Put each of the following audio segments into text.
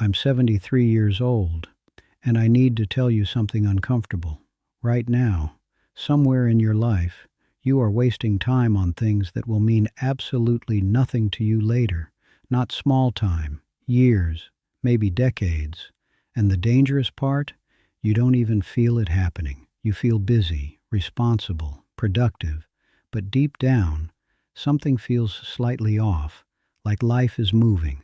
I'm 73 years old, and I need to tell you something uncomfortable. Right now, somewhere in your life, you are wasting time on things that will mean absolutely nothing to you later. Not small time, years, maybe decades. And the dangerous part? You don't even feel it happening. You feel busy, responsible, productive. But deep down, something feels slightly off, like life is moving,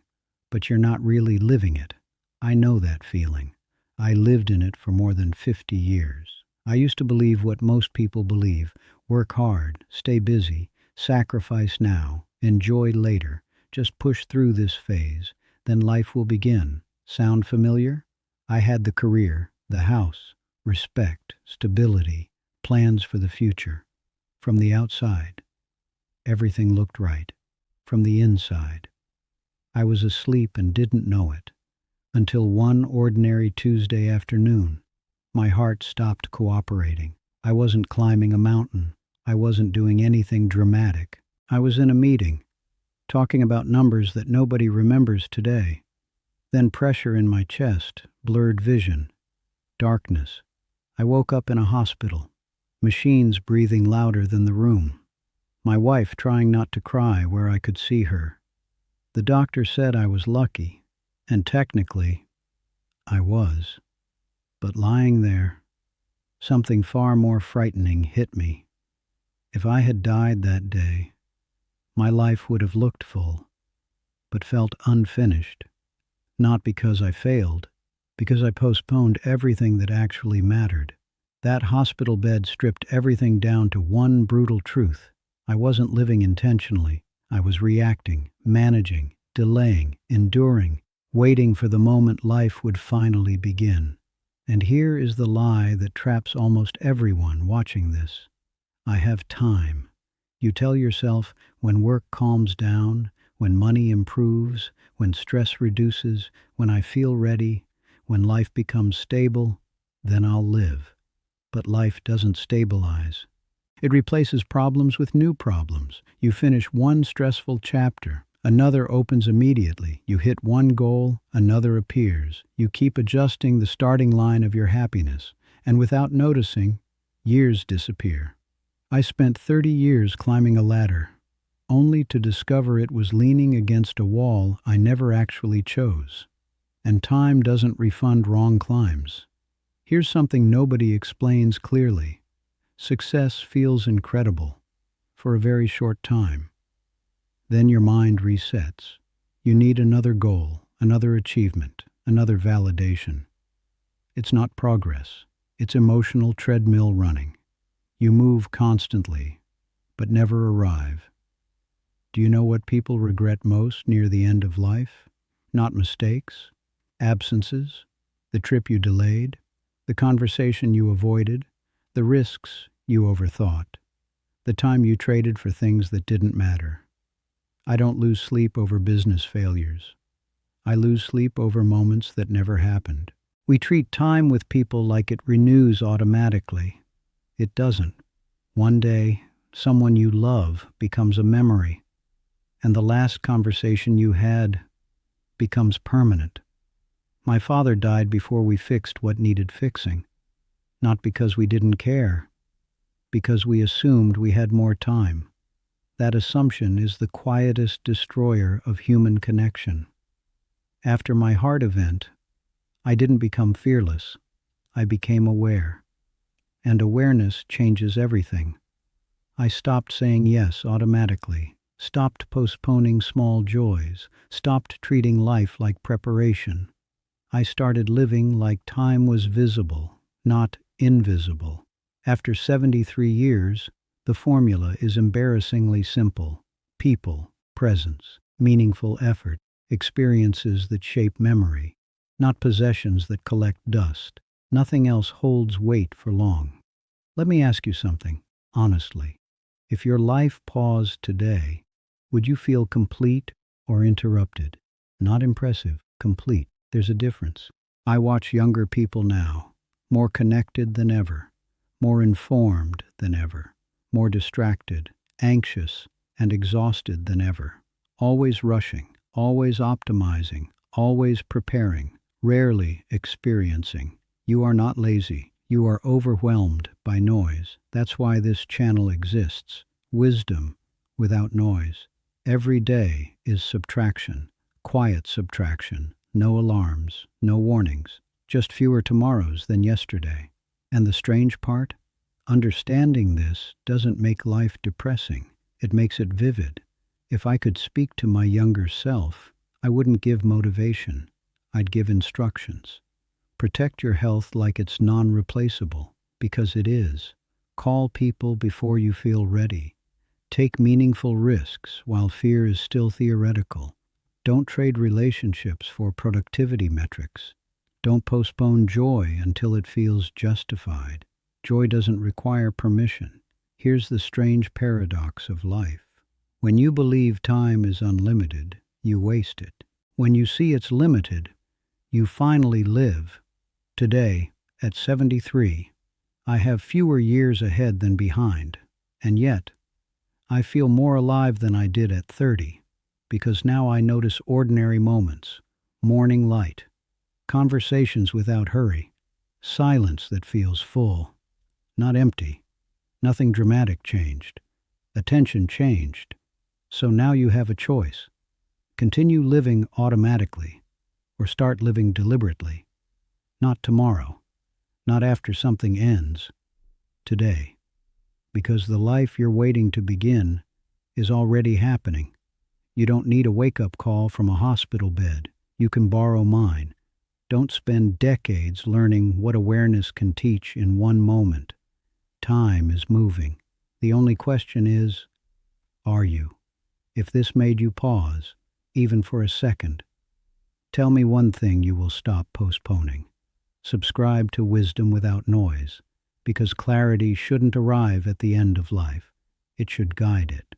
but you're not really living it. I know that feeling. I lived in it for more than 50 years. I used to believe what most people believe: work hard, stay busy, sacrifice now, enjoy later, just push through this phase, then life will begin. Sound familiar? I had the career, the house, respect, stability, plans for the future. From the outside, everything looked right. From the inside, I was asleep and didn't know it. Until one ordinary Tuesday afternoon, my heart stopped cooperating. I wasn't climbing a mountain. I wasn't doing anything dramatic. I was in a meeting, talking about numbers that nobody remembers today. Then pressure in my chest, blurred vision, darkness. I woke up in a hospital, machines breathing louder than the room. My wife trying not to cry where I could see her. The doctor said I was lucky, and technically, I was. But lying there, something far more frightening hit me. If I had died that day, my life would have looked full, but felt unfinished. Not because I failed, because I postponed everything that actually mattered. That hospital bed stripped everything down to one brutal truth. I wasn't living intentionally. I was reacting, managing, delaying, enduring, waiting for the moment life would finally begin. And here is the lie that traps almost everyone watching this. I have time. You tell yourself, when work calms down, when money improves, when stress reduces, when I feel ready, when life becomes stable, then I'll live. But life doesn't stabilize. It replaces problems with new problems. You finish one stressful chapter, another opens immediately. You hit one goal, another appears. You keep adjusting the starting line of your happiness, and without noticing, years disappear. I spent 30 years climbing a ladder, only to discover it was leaning against a wall I never actually chose. And time doesn't refund wrong climbs. Here's something nobody explains clearly. Success feels incredible for a very short time. Then your mind resets. You need another goal, another achievement, another validation. It's not progress. It's emotional treadmill running. You move constantly, but never arrive. Do you know what people regret most near the end of life? Not mistakes, absences, the trip you delayed, the conversation you avoided, the risks you overthought, the time you traded for things that didn't matter. I don't lose sleep over business failures. I lose sleep over moments that never happened. We treat time with people like it renews automatically. It doesn't. One day, someone you love becomes a memory, and the last conversation you had becomes permanent. My father died before we fixed what needed fixing, not because we didn't care, because we assumed we had more time. That assumption is the quietest destroyer of human connection. After my heart event, I didn't become fearless. I became aware. And awareness changes everything. I stopped saying yes automatically, stopped postponing small joys, stopped treating life like preparation. I started living like time was visible, not invisible. After 73 years, the formula is embarrassingly simple. People, presence, meaningful effort, experiences that shape memory, not possessions that collect dust. Nothing else holds weight for long. Let me ask you something, honestly. If your life paused today, would you feel complete or interrupted? Not impressive, complete. There's a difference. I watch younger people now, more connected than ever, more informed than ever, more distracted, anxious, and exhausted than ever. Always rushing, always optimizing, always preparing, rarely experiencing. You are not lazy. You are overwhelmed by noise. That's why this channel exists. Wisdom without noise. Every day is subtraction, quiet subtraction, no alarms, no warnings, just fewer tomorrows than yesterday. And the strange part? Understanding this doesn't make life depressing. It makes it vivid. If I could speak to my younger self, I wouldn't give motivation. I'd give instructions. Protect your health like it's non-replaceable, because it is. Call people before you feel ready. Take meaningful risks while fear is still theoretical. Don't trade relationships for productivity metrics. Don't postpone joy until it feels justified. Joy doesn't require permission. Here's the strange paradox of life. When you believe time is unlimited, you waste it. When you see it's limited, you finally live. Today, at 73, I have fewer years ahead than behind, and yet, I feel more alive than I did at 30, because now I notice ordinary moments, morning light, conversations without hurry, silence that feels full, not empty. Nothing dramatic changed. Attention changed. So now you have a choice. Continue living automatically, or start living deliberately. Not tomorrow, not after something ends, today. Because the life you're waiting to begin is already happening. You don't need a wake-up call from a hospital bed. You can borrow mine. Don't spend decades learning what awareness can teach in one moment. Time is moving. The only question is, are you? If this made you pause, even for a second, tell me one thing you will stop postponing. Subscribe to Wisdom Without Noise, because clarity shouldn't arrive at the end of life. It should guide it.